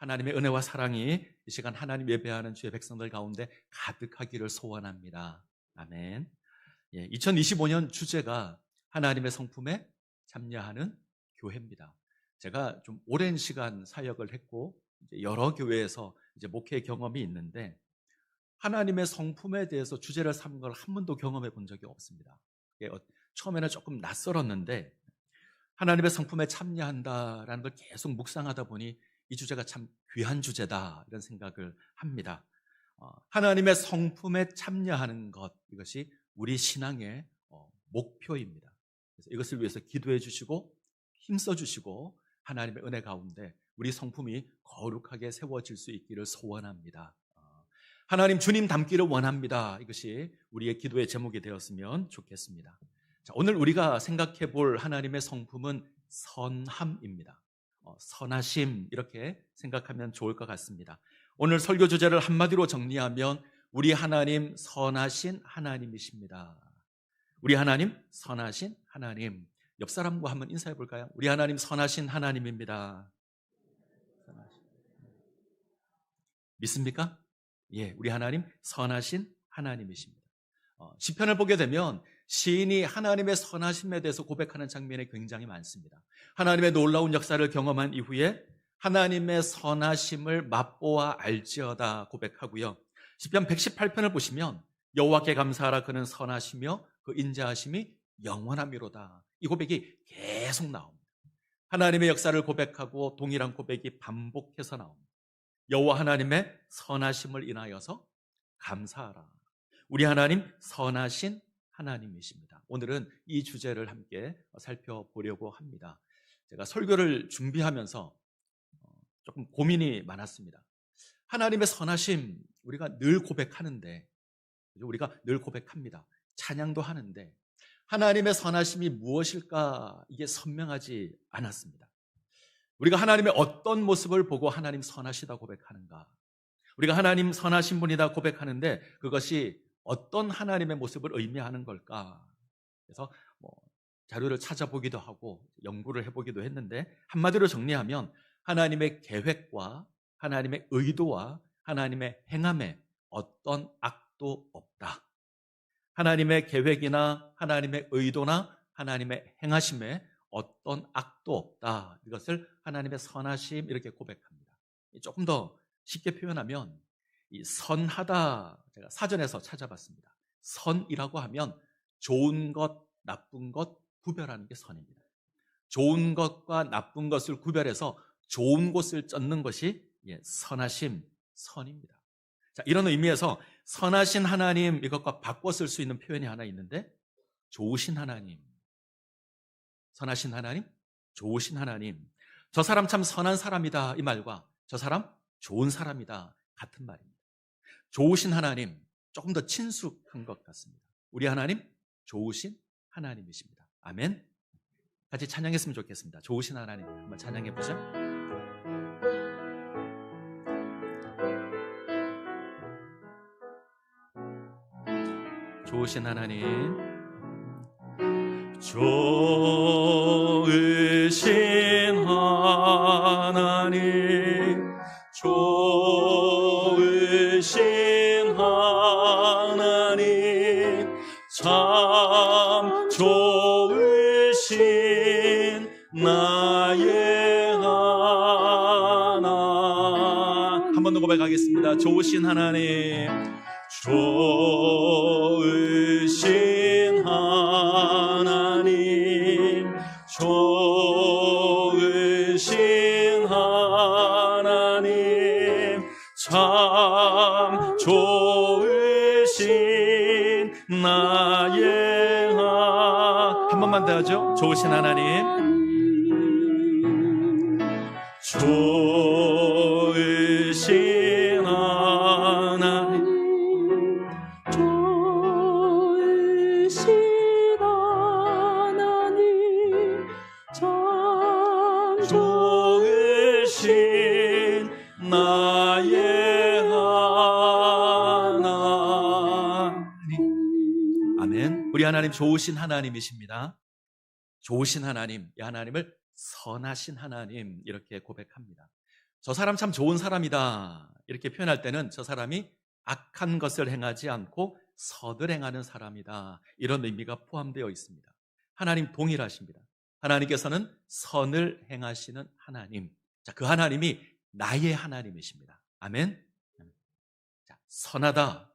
하나님의 은혜와 사랑이 이 시간 하나님 예배하는 주의 백성들 가운데 가득하기를 소원합니다. 아멘. 2025년 주제가 하나님의 성품에 참여하는 교회입니다. 제가 좀 오랜 시간 사역을 했고 이제 여러 교회에서 이제 목회 경험이 있는데 하나님의 성품에 대해서 주제를 삼은 걸 한 번도 경험해 본 적이 없습니다. 처음에는 조금 낯설었는데 하나님의 성품에 참여한다라는 걸 계속 묵상하다 보니 이 주제가 참 귀한 주제다 이런 생각을 합니다. 하나님의 성품에 참여하는 것, 이것이 우리 신앙의 목표입니다. 그래서 이것을 위해서 기도해 주시고 힘써 주시고 하나님의 은혜 가운데 우리 성품이 거룩하게 세워질 수 있기를 소원합니다. 하나님 주님 닮기를 원합니다. 이것이 우리의 기도의 제목이 되었으면 좋겠습니다. 자, 오늘 우리가 생각해 볼 하나님의 성품은 선함입니다. 선하심 이렇게 생각하면 좋을 것 같습니다. 오늘 설교 주제를 한마디로 정리하면 우리 하나님 선하신 하나님이십니다. 우리 하나님 선하신 하나님. 옆 사람과 한번 인사해 볼까요? 우리 하나님 선하신 하나님입니다. 믿습니까? 예, 우리 하나님 선하신 하나님이십니다. 시편을 보게 되면 시인이 하나님의 선하심에 대해서 고백하는 장면이 굉장히 많습니다. 하나님의 놀라운 역사를 경험한 이후에 하나님의 선하심을 맛보아 알지어다 고백하고요. 시편 118편을 보시면 여호와께 감사하라 그는 선하시며 그 인자하심이 영원하미로다. 이 고백이 계속 나옵니다. 하나님의 역사를 고백하고 동일한 고백이 반복해서 나옵니다. 여호와 하나님의 선하심을 인하여서 감사하라. 우리 하나님 선하신 하나님이십니다. 오늘은 이 주제를 함께 살펴보려고 합니다. 제가 설교를 준비하면서 조금 고민이 많았습니다. 하나님의 선하심 우리가 늘 고백하는데, 우리가 늘 고백합니다. 찬양도 하는데 하나님의 선하심이 무엇일까 이게 선명하지 않았습니다. 우리가 하나님의 어떤 모습을 보고 하나님 선하시다 고백하는가? 우리가 하나님 선하신 분이다 고백하는데 그것이 어떤 하나님의 모습을 의미하는 걸까? 그래서 자료를 찾아보기도 하고 연구를 해보기도 했는데 한마디로 정리하면 하나님의 계획과 하나님의 의도와 하나님의 행함에 어떤 악도 없다. 하나님의 계획이나 하나님의 의도나 하나님의 행하심에 어떤 악도 없다. 이것을 하나님의 선하심 이렇게 고백합니다. 조금 더 쉽게 표현하면 이 선하다, 제가 사전에서 찾아봤습니다. 선이라고 하면 좋은 것, 나쁜 것 구별하는 게 선입니다. 좋은 것과 나쁜 것을 구별해서 좋은 곳을 쫓는 것이 선하심, 선입니다. 자, 이런 의미에서 선하신 하나님, 이것과 바꿔 쓸 수 있는 표현이 하나 있는데 좋으신 하나님, 선하신 하나님, 좋으신 하나님. 저 사람 참 선한 사람이다 이 말과 저 사람 좋은 사람이다 같은 말입니다. 좋으신 하나님, 조금 더 친숙한 것 같습니다. 우리 하나님 좋으신 하나님이십니다. 아멘. 같이 찬양했으면 좋겠습니다. 좋으신 하나님 한번 찬양해 보죠. 좋으신 하나님, 좋으신 하나님, 좋으신 하나님, 참 좋으신 나의 하나. 한 번 더 고백하겠습니다. 좋으신 하나님, 좋으신 하나님, 좋으신 하나님, 참 좋으신 나의 한 번만 더 하죠. 좋으신 하나님, 좋으신 하나님, 좋으신 하나님, 참 좋으신 나의 하나님. 아멘. 우리 하나님 좋으신 하나님이십니다. 좋으신 하나님, 이 하나님을 선하신 하나님 이렇게 고백합니다. 저 사람 참 좋은 사람이다 이렇게 표현할 때는 저 사람이 악한 것을 행하지 않고 선을 행하는 사람이다, 이런 의미가 포함되어 있습니다. 하나님 동일하십니다. 하나님께서는 선을 행하시는 하나님, 자, 그 하나님이 나의 하나님이십니다. 아멘. 자, 선하다,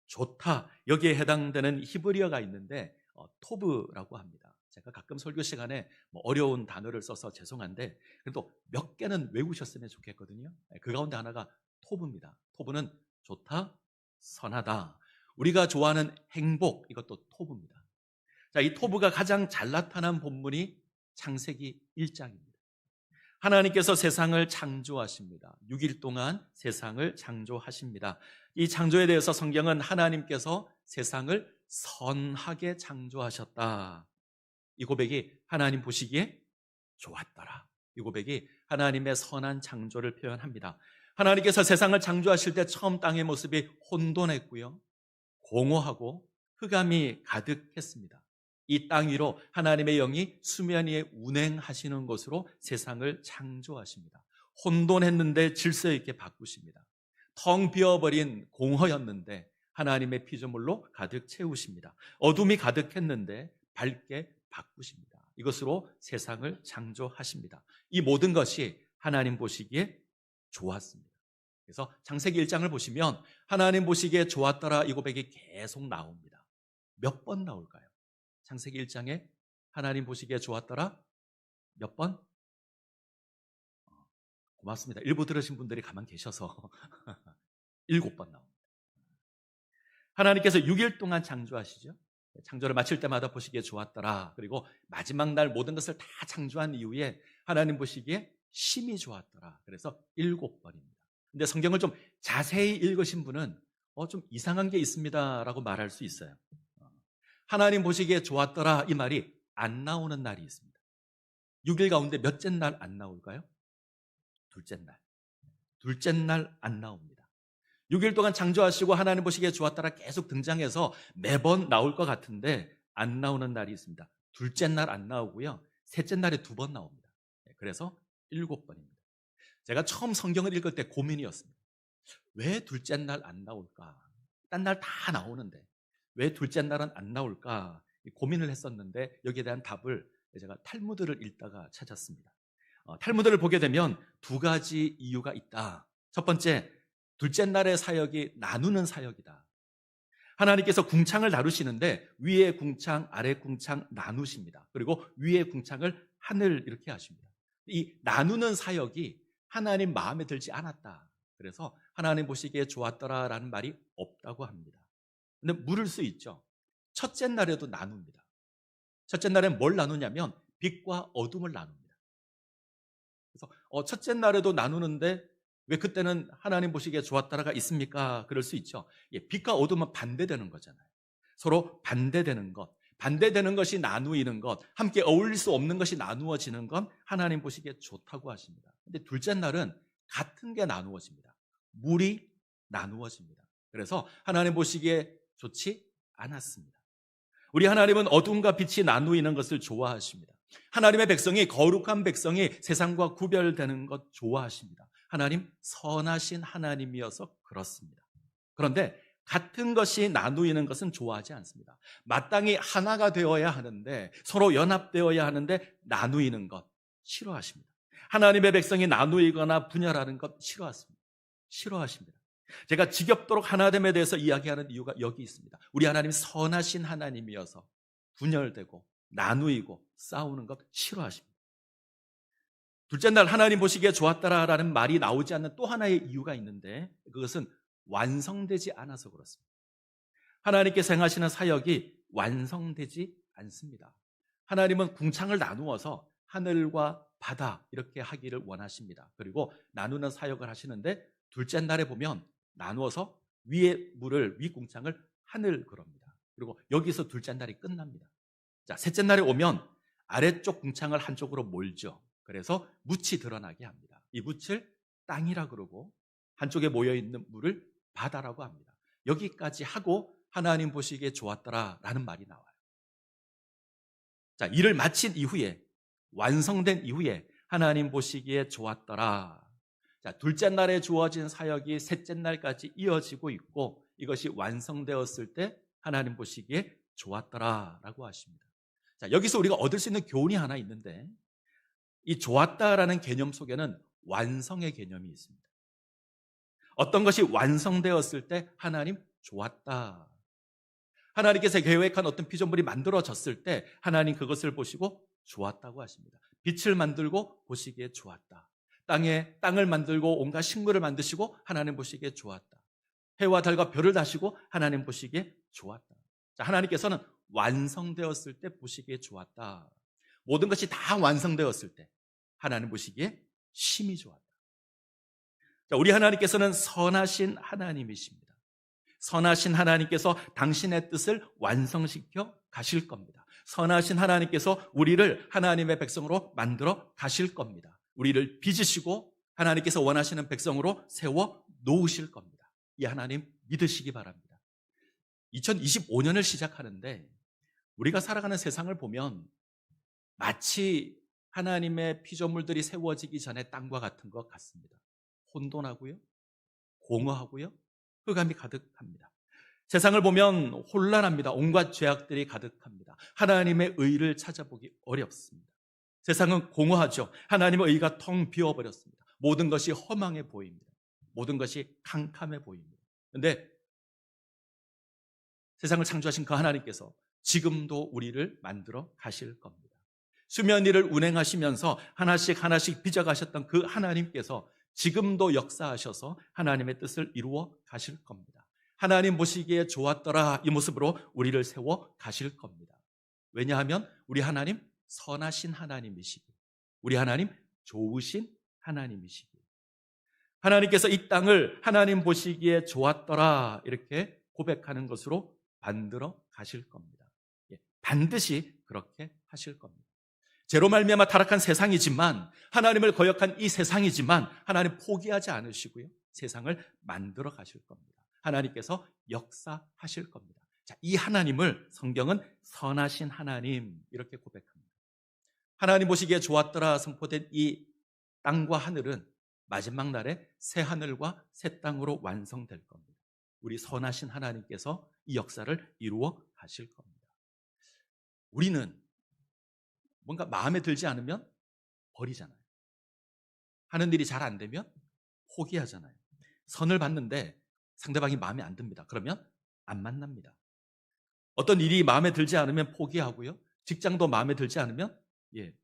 좋다, 여기에 해당되는 히브리어가 있는데 토브라고 합니다. 제가 가끔 설교 시간에 어려운 단어를 써서 죄송한데 그래도 몇 개는 외우셨으면 좋겠거든요. 그 가운데 하나가 토브입니다. 토브는 좋다, 선하다, 우리가 좋아하는 행복, 이것도 토브입니다. 자, 이 토브가 가장 잘 나타난 본문이 창세기 1장입니다. 하나님께서 세상을 창조하십니다. 6일 동안 세상을 창조하십니다. 이 창조에 대해서 성경은 하나님께서 세상을 선하게 창조하셨다, 이 고백이 하나님 보시기에 좋았더라, 이 고백이 하나님의 선한 창조를 표현합니다. 하나님께서 세상을 창조하실 때 처음 땅의 모습이 혼돈했고요, 공허하고 흑암이 가득했습니다. 이 땅 위로 하나님의 영이 수면 위에 운행하시는 것으로 세상을 창조하십니다. 혼돈했는데 질서 있게 바꾸십니다. 텅 비어버린 공허였는데 하나님의 피조물로 가득 채우십니다. 어둠이 가득했는데 밝게 바꾸십니다. 이것으로 세상을 창조하십니다. 이 모든 것이 하나님 보시기에 좋았습니다. 그래서 창세기 1장을 보시면 하나님 보시기에 좋았더라, 이 고백이 계속 나옵니다. 몇 번 나올까요? 창세기 1장에 하나님 보시기에 좋았더라 몇 번? 고맙습니다. 일부 들으신 분들이 가만 계셔서 7번 나옵니다. 하나님께서 6일 동안 창조하시죠. 창조를 마칠 때마다 보시기에 좋았더라, 그리고 마지막 날 모든 것을 다 창조한 이후에 하나님 보시기에 심히 좋았더라, 그래서 7번입니다. 근데 성경을 좀 자세히 읽으신 분은 좀 이상한 게 있습니다 라고 말할 수 있어요. 하나님 보시기에 좋았더라, 이 말이 안 나오는 날이 있습니다. 6일 가운데 몇째 날 안 나올까요? 둘째 날. 둘째 날 안 나옵니다. 6일 동안 창조하시고 하나님 보시기에 좋았더라 계속 등장해서 매번 나올 것 같은데 안 나오는 날이 있습니다. 둘째 날 안 나오고요, 셋째 날에 2번 나옵니다. 그래서 7번입니다. 제가 처음 성경을 읽을 때 고민이었습니다. 왜 둘째 날 안 나올까? 딴 날 다 나오는데 왜 둘째 날은 안 나올까? 고민을 했었는데 여기에 대한 답을 제가 탈무드를 읽다가 찾았습니다. 탈무드를 보게 되면 2가지 이유가 있다. 첫 번째, 둘째 날의 사역이 나누는 사역이다. 하나님께서 궁창을 나누시는데 위에 궁창, 아래 궁창 나누십니다. 그리고 위에 궁창을 하늘 이렇게 하십니다. 이 나누는 사역이 하나님 마음에 들지 않았다. 그래서 하나님 보시기에 좋았더라라는 말이 없다고 합니다. 근데 물을 수 있죠. 첫째 날에도 나눕니다. 첫째 날엔 뭘 나누냐면 빛과 어둠을 나눕니다. 그래서 첫째 날에도 나누는데 왜 그때는 하나님 보시기에 좋았더라가 있습니까? 그럴 수 있죠. 빛과 어둠은 반대되는 거잖아요. 서로 반대되는 것, 반대되는 것이 나누이는 것, 함께 어울릴 수 없는 것이 나누어지는 건 하나님 보시기에 좋다고 하십니다. 근데 둘째 날은 같은 게 나누어집니다. 물이 나누어집니다. 그래서 하나님 보시기에 좋지 않았습니다. 우리 하나님은 어둠과 빛이 나누이는 것을 좋아하십니다. 하나님의 백성이, 거룩한 백성이 세상과 구별되는 것 좋아하십니다. 하나님 선하신 하나님이어서 그렇습니다. 그런데 같은 것이 나누이는 것은 좋아하지 않습니다. 마땅히 하나가 되어야 하는데, 서로 연합되어야 하는데 나누이는 것 싫어하십니다. 하나님의 백성이 나누이거나 분열하는 것 싫어하십니다. 제가 지겹도록 하나됨에 대해서 이야기하는 이유가 여기 있습니다. 우리 하나님 선하신 하나님이어서 분열되고 나누이고 싸우는 것 싫어하십니다. 둘째 날 하나님 보시기에 좋았더라라는 말이 나오지 않는 또 하나의 이유가 있는데 그것은 완성되지 않아서 그렇습니다. 하나님께서 행하시는 사역이 완성되지 않습니다. 하나님은 궁창을 나누어서 하늘과 바다 이렇게 하기를 원하십니다. 그리고 나누는 사역을 하시는데 둘째 날에 보면 나누어서 위에 물을, 위 궁창을 하늘 그럽니다. 그리고 여기서 둘째 날이 끝납니다. 자, 셋째 날에 오면 아래쪽 궁창을 한쪽으로 몰죠. 그래서 묻이 드러나게 합니다. 이 묻을 땅이라 그러고 한쪽에 모여있는 물을 바다라고 합니다. 여기까지 하고 하나님 보시기에 좋았더라라는 말이 나와요. 자, 일을 마친 이후에, 완성된 이후에 하나님 보시기에 좋았더라. 자, 둘째 날에 주어진 사역이 셋째 날까지 이어지고 있고 이것이 완성되었을 때 하나님 보시기에 좋았더라라고 하십니다. 자, 여기서 우리가 얻을 수 있는 교훈이 하나 있는데 이 좋았다라는 개념 속에는 완성의 개념이 있습니다. 어떤 것이 완성되었을 때 하나님 좋았다. 하나님께서 계획한 어떤 피조물이 만들어졌을 때 하나님 그것을 보시고 좋았다고 하십니다. 빛을 만들고 보시기에 좋았다. 땅을 만들고 온갖 식물을 만드시고 하나님 보시기에 좋았다. 해와 달과 별을 다시고 하나님 보시기에 좋았다. 자, 하나님께서는 완성되었을 때 보시기에 좋았다. 모든 것이 다 완성되었을 때 하나님 보시기에 심히 좋았다. 자, 우리 하나님께서는 선하신 하나님이십니다. 선하신 하나님께서 당신의 뜻을 완성시켜 가실 겁니다. 선하신 하나님께서 우리를 하나님의 백성으로 만들어 가실 겁니다. 우리를 빚으시고 하나님께서 원하시는 백성으로 세워 놓으실 겁니다. 이 하나님 믿으시기 바랍니다. 2025년을 시작하는데 우리가 살아가는 세상을 보면 마치 하나님의 피조물들이 세워지기 전에 땅과 같은 것 같습니다. 혼돈하고요, 공허하고요, 흑암이 가득합니다. 세상을 보면 혼란합니다. 온갖 죄악들이 가득합니다. 하나님의 의를 찾아보기 어렵습니다. 세상은 공허하죠. 하나님의 의가 텅 비어버렸습니다. 모든 것이 허망해 보입니다. 모든 것이 캄캄해 보입니다. 그런데 세상을 창조하신 그 하나님께서 지금도 우리를 만들어 가실 겁니다. 수면 위를 운행하시면서 하나씩 빚어가셨던 그 하나님께서 지금도 역사하셔서 하나님의 뜻을 이루어 가실 겁니다. 하나님 보시기에 좋았더라 이 모습으로 우리를 세워 가실 겁니다. 왜냐하면 우리 하나님 선하신 하나님이시고 우리 하나님 좋으신 하나님이시고 하나님께서 이 땅을 하나님 보시기에 좋았더라 이렇게 고백하는 것으로 만들어 가실 겁니다. 반드시 그렇게 하실 겁니다. 죄로 말미암아 타락한 세상이지만 하나님을 거역한 이 세상이지만 하나님 포기하지 않으시고요. 세상을 만들어 가실 겁니다. 하나님께서 역사하실 겁니다. 자, 이 하나님을 성경은 선하신 하나님 이렇게 고백합니다. 하나님 보시기에 좋았더라 선포된 이 땅과 하늘은 마지막 날에 새 하늘과 새 땅으로 완성될 겁니다. 우리 선하신 하나님께서 이 역사를 이루어 가실 겁니다. 우리는 뭔가 마음에 들지 않으면 버리잖아요. 하는 일이 잘 안 되면 포기하잖아요. 선을 봤는데 상대방이 마음에 안 듭니다. 그러면 안 만납니다. 어떤 일이 마음에 들지 않으면 포기하고요. 직장도 마음에 들지 않으면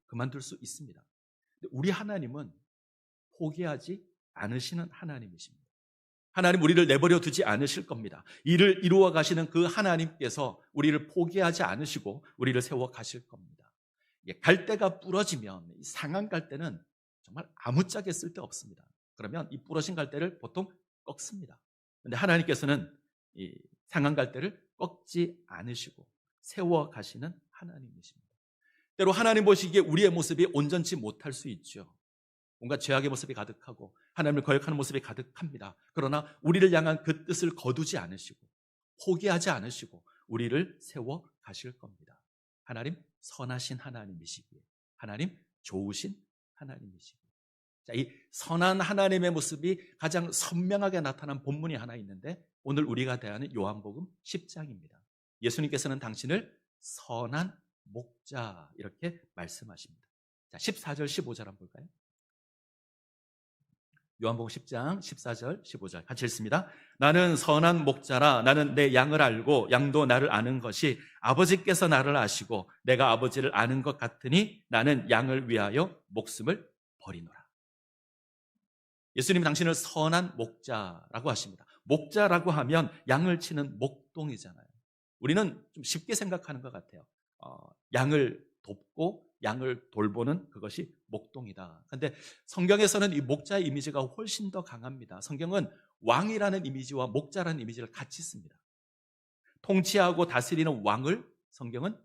그만둘 수 있습니다. 우리 하나님은 포기하지 않으시는 하나님이십니다. 하나님 우리를 내버려 두지 않으실 겁니다. 일을 이루어 가시는 그 하나님께서 우리를 포기하지 않으시고 우리를 세워 가실 겁니다. 갈대가 부러지면 상한 갈대는 정말 아무짝에 쓸데없습니다. 그러면 이 부러진 갈대를 보통 꺾습니다. 그런데 하나님께서는 이 상한 갈대를 꺾지 않으시고 세워 가시는 하나님이십니다. 때로 하나님 보시기에 우리의 모습이 온전치 못할 수 있죠. 뭔가 죄악의 모습이 가득하고 하나님을 거역하는 모습이 가득합니다. 그러나 우리를 향한 그 뜻을 거두지 않으시고 포기하지 않으시고 우리를 세워 가실 겁니다. 하나님 선하신 하나님이시기에 하나님 좋으신 하나님이시기에 자, 이 선한 하나님의 모습이 가장 선명하게 나타난 본문이 하나 있는데 오늘 우리가 대하는 요한복음 10장입니다. 예수님께서는 당신을 선한 목자 이렇게 말씀하십니다. 자, 14절 15절 한번 볼까요? 요한복음 10장 14절 15절 같이 읽습니다. 나는 선한 목자라 나는 내 양을 알고 양도 나를 아는 것이 아버지께서 나를 아시고 내가 아버지를 아는 것 같으니 나는 양을 위하여 목숨을 버리노라. 예수님이 당신을 선한 목자라고 하십니다. 목자라고 하면 양을 치는 목동이잖아요. 우리는 좀 쉽게 생각하는 것 같아요. 양을 돕고 양을 돌보는 그것이 목동이다. 그런데 성경에서는 이 목자의 이미지가 훨씬 더 강합니다. 성경은 왕이라는 이미지와 목자라는 이미지를 같이 씁니다. 통치하고 다스리는 왕을 성경은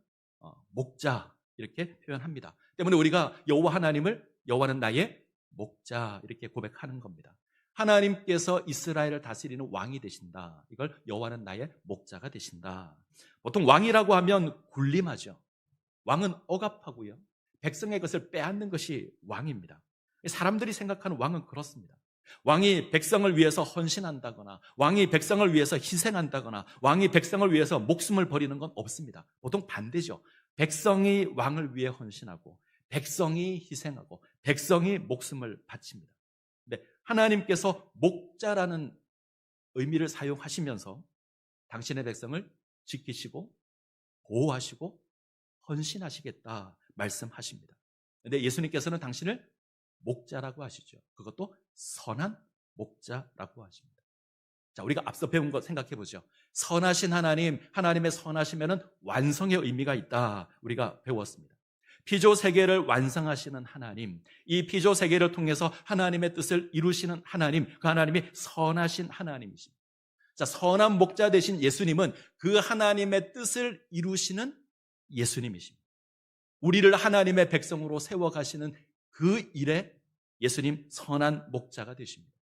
목자 이렇게 표현합니다. 때문에 우리가 여호와는 나의 목자 이렇게 고백하는 겁니다. 하나님께서 이스라엘을 다스리는 왕이 되신다. 이걸 여호와는 나의 목자가 되신다. 보통 왕이라고 하면 군림하죠. 왕은 억압하고요. 백성의 것을 빼앗는 것이 왕입니다. 사람들이 생각하는 왕은 그렇습니다. 왕이 백성을 위해서 헌신한다거나 왕이 백성을 위해서 희생한다거나 왕이 백성을 위해서 목숨을 버리는 건 없습니다. 보통 반대죠. 백성이 왕을 위해 헌신하고 백성이 희생하고 백성이 목숨을 바칩니다. 근데 하나님께서 목자라는 의미를 사용하시면서 당신의 백성을 지키시고 보호하시고 헌신하시겠다 말씀하십니다. 그런데 예수님께서는 당신을 목자라고 하시죠. 그것도 선한 목자라고 하십니다. 자, 우리가 앞서 배운 거 생각해 보죠. 선하신 하나님, 하나님의 선하심에는 완성의 의미가 있다. 우리가 배웠습니다. 피조 세계를 완성하시는 하나님, 이 피조 세계를 통해서 하나님의 뜻을 이루시는 하나님, 그 하나님이 선하신 하나님이십니다. 자, 선한 목자 되신 예수님은 그 하나님의 뜻을 이루시는 예수님이십니다. 우리를 하나님의 백성으로 세워가시는 그 일에 예수님 선한 목자가 되십니다.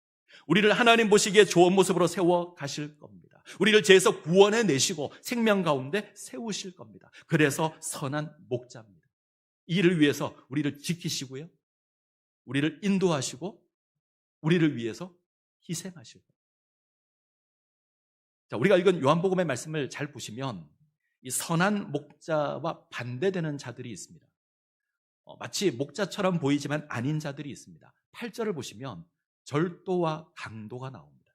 우리를 하나님 보시기에 좋은 모습으로 세워가실 겁니다. 우리를 죄에서 구원해 내시고 생명 가운데 세우실 겁니다. 그래서 선한 목자입니다. 이 일을 위해서 우리를 지키시고요, 우리를 인도하시고 우리를 위해서 희생하실 겁니다. 자, 우리가 읽은 요한복음의 말씀을 잘 보시면 이 선한 목자와 반대되는 자들이 있습니다. 마치 목자처럼 보이지만 아닌 자들이 있습니다. 8절을 보시면 절도와 강도가 나옵니다.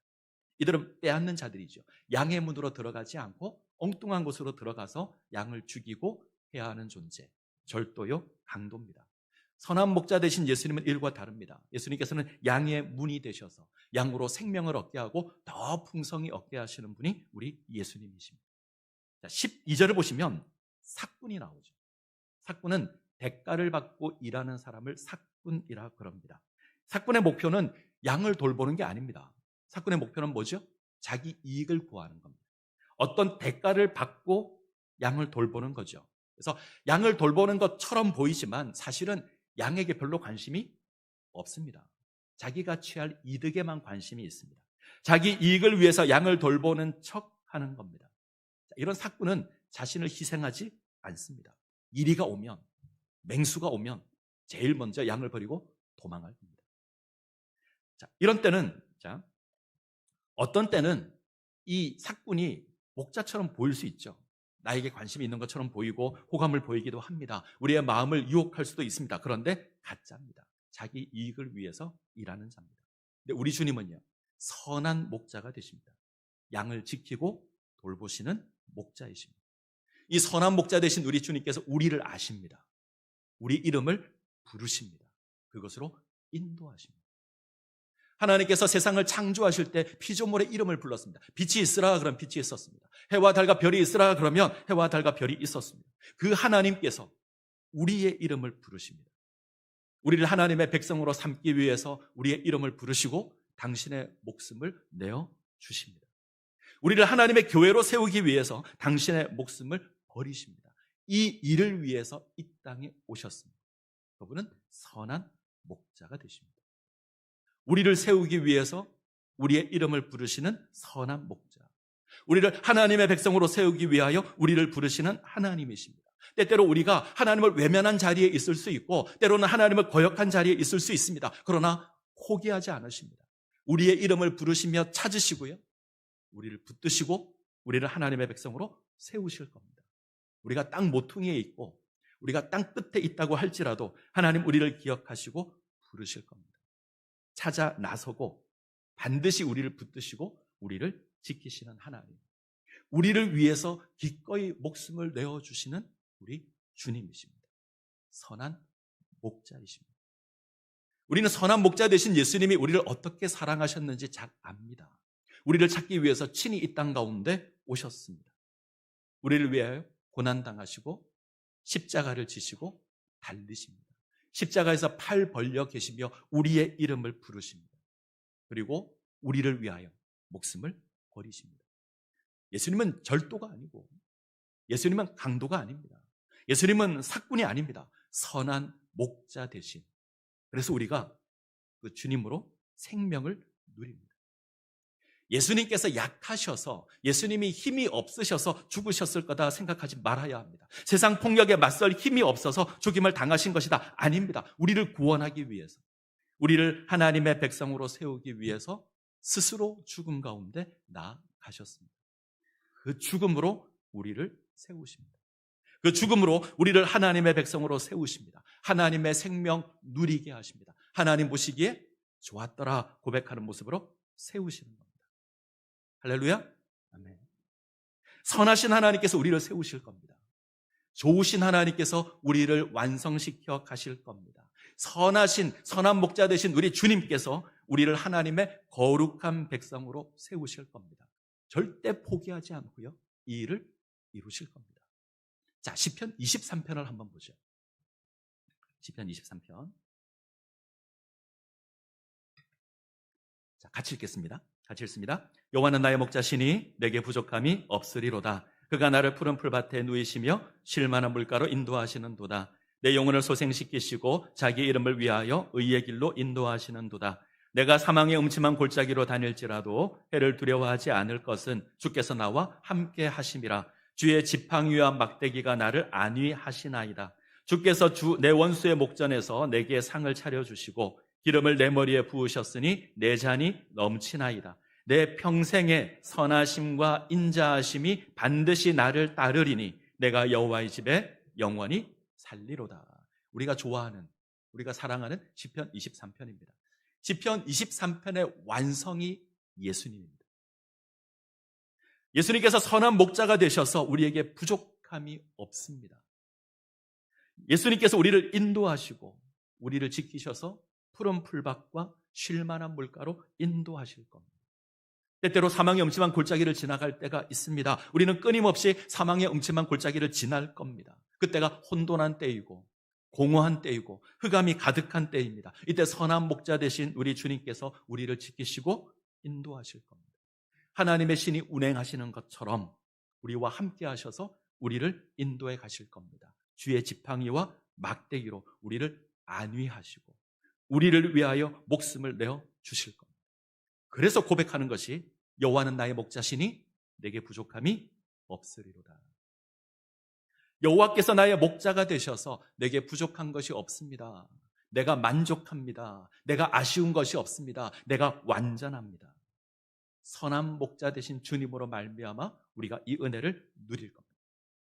이들은 빼앗는 자들이죠. 양의 문으로 들어가지 않고 엉뚱한 곳으로 들어가서 양을 죽이고 해야 하는 존재, 절도요, 강도입니다. 선한 목자 되신 예수님은 일과 다릅니다. 예수님께서는 양의 문이 되셔서 양으로 생명을 얻게 하고 더 풍성히 얻게 하시는 분이 우리 예수님이십니다. 자, 12절을 보시면 삭군이 나오죠. 삭군은 대가를 받고 일하는 사람을 삭군이라 그럽니다. 삭군의 목표는 양을 돌보는 게 아닙니다. 삭군의 목표는 뭐죠? 자기 이익을 구하는 겁니다. 어떤 대가를 받고 양을 돌보는 거죠. 그래서 양을 돌보는 것처럼 보이지만 사실은 양에게 별로 관심이 없습니다. 자기가 취할 이득에만 관심이 있습니다. 자기 이익을 위해서 양을 돌보는 척 하는 겁니다. 이런 삭군은 자신을 희생하지 않습니다. 이리가 오면, 맹수가 오면 제일 먼저 양을 버리고 도망할 겁니다. 자, 이런 때는, 어떤 때는 이 삭군이 목자처럼 보일 수 있죠. 나에게 관심이 있는 것처럼 보이고 호감을 보이기도 합니다. 우리의 마음을 유혹할 수도 있습니다. 그런데 가짜입니다. 자기 이익을 위해서 일하는 자입니다. 근데 우리 주님은요, 선한 목자가 되십니다. 양을 지키고 돌보시는 목자이십니다. 이 선한 목자 되신 우리 주님께서 우리를 아십니다. 우리 이름을 부르십니다. 그것으로 인도하십니다. 하나님께서 세상을 창조하실 때 피조물의 이름을 불렀습니다. 빛이 있으라 그러면 빛이 있었습니다. 해와 달과 별이 있으라 그러면 해와 달과 별이 있었습니다. 그 하나님께서 우리의 이름을 부르십니다. 우리를 하나님의 백성으로 삼기 위해서 우리의 이름을 부르시고 당신의 목숨을 내어 주십니다. 우리를 하나님의 교회로 세우기 위해서 당신의 목숨을 버리십니다. 이 일을 위해서 이 땅에 오셨습니다. 그분은 선한 목자가 되십니다. 우리를 세우기 위해서 우리의 이름을 부르시는 선한 목자, 우리를 하나님의 백성으로 세우기 위하여 우리를 부르시는 하나님이십니다. 때때로 우리가 하나님을 외면한 자리에 있을 수 있고 때로는 하나님을 거역한 자리에 있을 수 있습니다. 그러나 포기하지 않으십니다. 우리의 이름을 부르시며 찾으시고요, 우리를 붙드시고 우리를 하나님의 백성으로 세우실 겁니다. 우리가 땅 모퉁이에 있고 우리가 땅 끝에 있다고 할지라도 하나님 우리를 기억하시고 부르실 겁니다. 찾아 나서고 반드시 우리를 붙드시고 우리를 지키시는 하나님, 우리를 위해서 기꺼이 목숨을 내어주시는 우리 주님이십니다. 선한 목자이십니다. 우리는 선한 목자 되신 예수님이 우리를 어떻게 사랑하셨는지 잘 압니다. 우리를 찾기 위해서 친히 이 땅 가운데 오셨습니다. 우리를 위하여 고난당하시고 십자가를 지시고 달리십니다. 십자가에서 팔 벌려 계시며 우리의 이름을 부르십니다. 그리고 우리를 위하여 목숨을 버리십니다. 예수님은 절도가 아니고 예수님은 강도가 아닙니다. 예수님은 삭군이 아닙니다. 선한 목자 대신. 그래서 우리가 그 주님으로 생명을 누립니다. 예수님께서 약하셔서, 예수님이 힘이 없으셔서 죽으셨을 거다 생각하지 말아야 합니다. 세상 폭력에 맞설 힘이 없어서 죽임을 당하신 것이다. 아닙니다. 우리를 구원하기 위해서, 우리를 하나님의 백성으로 세우기 위해서 스스로 죽음 가운데 나아가셨습니다. 그 죽음으로 우리를 세우십니다. 그 죽음으로 우리를 하나님의 백성으로 세우십니다. 하나님의 생명 누리게 하십니다. 하나님 보시기에 좋았더라 고백하는 모습으로 세우시는 겁니다. 할렐루야. 아멘. 선하신 하나님께서 우리를 세우실 겁니다. 좋으신 하나님께서 우리를 완성시켜 가실 겁니다. 선한 목자 되신 우리 주님께서 우리를 하나님의 거룩한 백성으로 세우실 겁니다. 절대 포기하지 않고요, 이 일을 이루실 겁니다. 자, 시편 23편을 한번 보죠. 시편 23편. 자, 같이 읽겠습니다. 같이 읽습니다. 여호와는 나의 목자시니 내게 부족함이 없으리로다. 그가 나를 푸른 풀밭에 누이시며 쉴 만한 물가로 인도하시는도다. 내 영혼을 소생시키시고 자기 이름을 위하여 의의 길로 인도하시는도다. 내가 사망의 음침한 골짜기로 다닐지라도 해를 두려워하지 않을 것은 주께서 나와 함께 하심이라. 주의 지팡이와 막대기가 나를 안위하시나이다. 주께서 내 원수의 목전에서 내게 상을 차려주시고 기름을 내 머리에 부으셨으니 내 잔이 넘치나이다. 내 평생의 선하심과 인자하심이 반드시 나를 따르리니 내가 여호와의 집에 영원히 살리로다. 우리가 좋아하는, 우리가 사랑하는 시편 23편입니다. 시편 23편의 완성이 예수님입니다. 예수님께서 선한 목자가 되셔서 우리에게 부족함이 없습니다. 예수님께서 우리를 인도하시고 우리를 지키셔서 푸른 풀밭과 쉴만한 물가로 인도하실 겁니다. 때때로 사망의 음침한 골짜기를 지나갈 때가 있습니다. 우리는 끊임없이 사망의 음침한 골짜기를 지날 겁니다. 그때가 혼돈한 때이고 공허한 때이고 흑암이 가득한 때입니다. 이때 선한 목자 되신 우리 주님께서 우리를 지키시고 인도하실 겁니다. 하나님의 신이 운행하시는 것처럼 우리와 함께 하셔서 우리를 인도해 가실 겁니다. 주의 지팡이와 막대기로 우리를 안위하시고 우리를 위하여 목숨을 내어 주실 겁니다. 그래서 고백하는 것이 여호와는 나의 목자시니 내게 부족함이 없으리로다. 여호와께서 나의 목자가 되셔서 내게 부족한 것이 없습니다. 내가 만족합니다. 내가 아쉬운 것이 없습니다. 내가 완전합니다. 선한 목자 되신 주님으로 말미암아 우리가 이 은혜를 누릴 겁니다.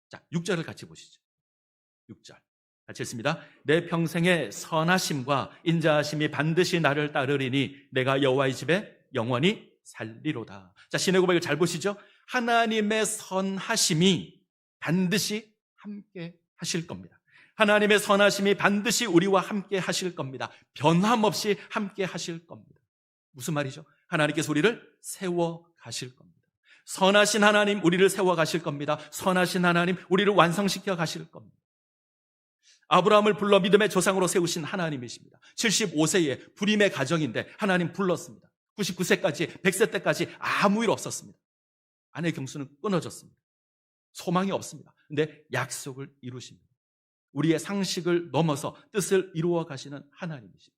자, 6절을 같이 보시죠. 6절 같이 읽습니다. 내 평생의 선하심과 인자하심이 반드시 나를 따르리니 내가 여호와의 집에 영원히 살리로다. 자, 신의 고백을 잘 보시죠. 하나님의 선하심이 반드시 함께 하실 겁니다. 하나님의 선하심이 반드시 우리와 함께 하실 겁니다. 변함없이 함께 하실 겁니다. 무슨 말이죠? 하나님께서 우리를 세워 가실 겁니다. 선하신 하나님 우리를 세워 가실 겁니다. 선하신 하나님 우리를 완성시켜 가실 겁니다. 아브라함을 불러 믿음의 조상으로 세우신 하나님이십니다. 75세에 불임의 가정인데 하나님 불렀습니다. 99세까지 100세 때까지 아무 일 없었습니다. 아내 경수는 끊어졌습니다. 소망이 없습니다. 근데 약속을 이루십니다. 우리의 상식을 넘어서 뜻을 이루어 가시는 하나님이십니다.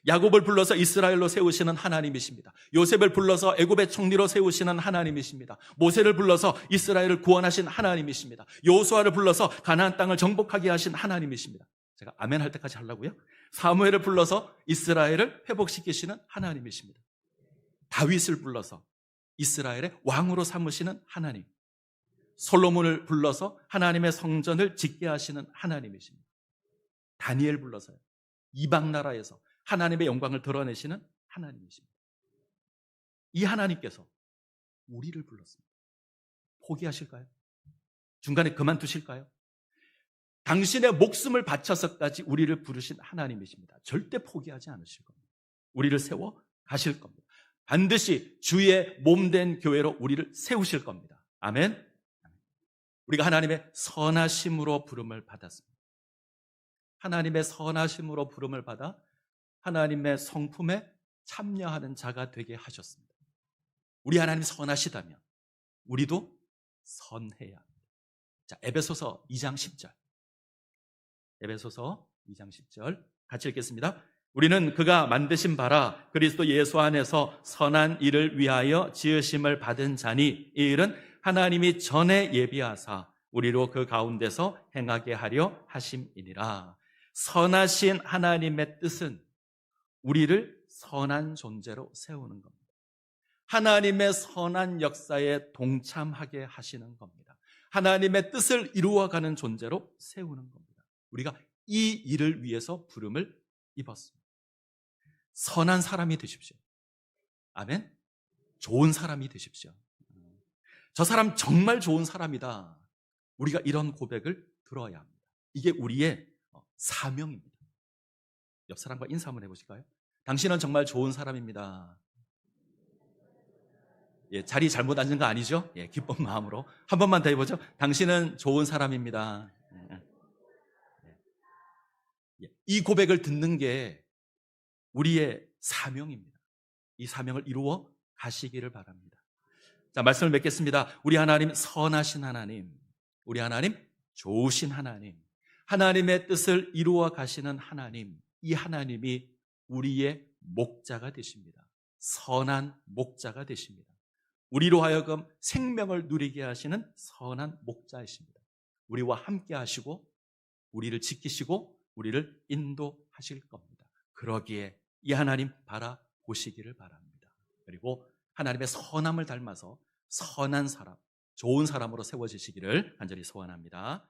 야곱을 불러서 이스라엘로 세우시는 하나님이십니다. 요셉을 불러서 애굽의 총리로 세우시는 하나님이십니다. 모세를 불러서 이스라엘을 구원하신 하나님이십니다. 여호수아를 불러서 가나안 땅을 정복하게 하신 하나님이십니다. 제가 아멘 할 때까지 하려고요. 사무엘을 불러서 이스라엘을 회복시키시는 하나님이십니다. 다윗을 불러서 이스라엘의 왕으로 삼으시는 하나님. 솔로몬을 불러서 하나님의 성전을 짓게 하시는 하나님이십니다. 다니엘 불러서요. 이방 나라에서 하나님의 영광을 드러내시는 하나님이십니다. 이 하나님께서 우리를 불렀습니다. 포기하실까요? 중간에 그만두실까요? 당신의 목숨을 바쳐서까지 우리를 부르신 하나님이십니다. 절대 포기하지 않으실 겁니다. 우리를 세워 가실 겁니다. 반드시 주의 몸된 교회로 우리를 세우실 겁니다. 아멘. 우리가 하나님의 선하심으로 부름을 받았습니다. 하나님의 선하심으로 부름을 받아 하나님의 성품에 참여하는 자가 되게 하셨습니다. 우리 하나님 선하시다면 우리도 선해야 합니다. 자, 에베소서 2장 10절. 에베소서 2장 10절 같이 읽겠습니다. 우리는 그가 만드신 바라 그리스도 예수 안에서 선한 일을 위하여 지으심을 받은 자니 이 일은 하나님이 전에 예비하사 우리로 그 가운데서 행하게 하려 하심이니라. 선하신 하나님의 뜻은 우리를 선한 존재로 세우는 겁니다. 하나님의 선한 역사에 동참하게 하시는 겁니다. 하나님의 뜻을 이루어가는 존재로 세우는 겁니다. 우리가 이 일을 위해서 부름을 입었습니다. 선한 사람이 되십시오. 아멘. 좋은 사람이 되십시오. 저 사람 정말 좋은 사람이다. 우리가 이런 고백을 들어야 합니다. 이게 우리의 사명입니다. 옆 사람과 인사 한번 해보실까요? 당신은 정말 좋은 사람입니다. 예, 자리 잘못 앉은 거 아니죠? 예, 기쁜 마음으로 한 번만 더 해보죠. 당신은 좋은 사람입니다. 이 고백을 듣는 게 우리의 사명입니다. 이 사명을 이루어 가시기를 바랍니다. 자, 말씀을 맺겠습니다. 우리 하나님 선하신 하나님, 우리 하나님 좋으신 하나님, 하나님의 뜻을 이루어 가시는 하나님, 이 하나님이 우리의 목자가 되십니다. 선한 목자가 되십니다. 우리로 하여금 생명을 누리게 하시는 선한 목자이십니다. 우리와 함께 하시고 우리를 지키시고 우리를 인도하실 겁니다. 그러기에 이 하나님 바라보시기를 바랍니다. 그리고 하나님의 선함을 닮아서 선한 사람, 좋은 사람으로 세워지시기를 간절히 소원합니다.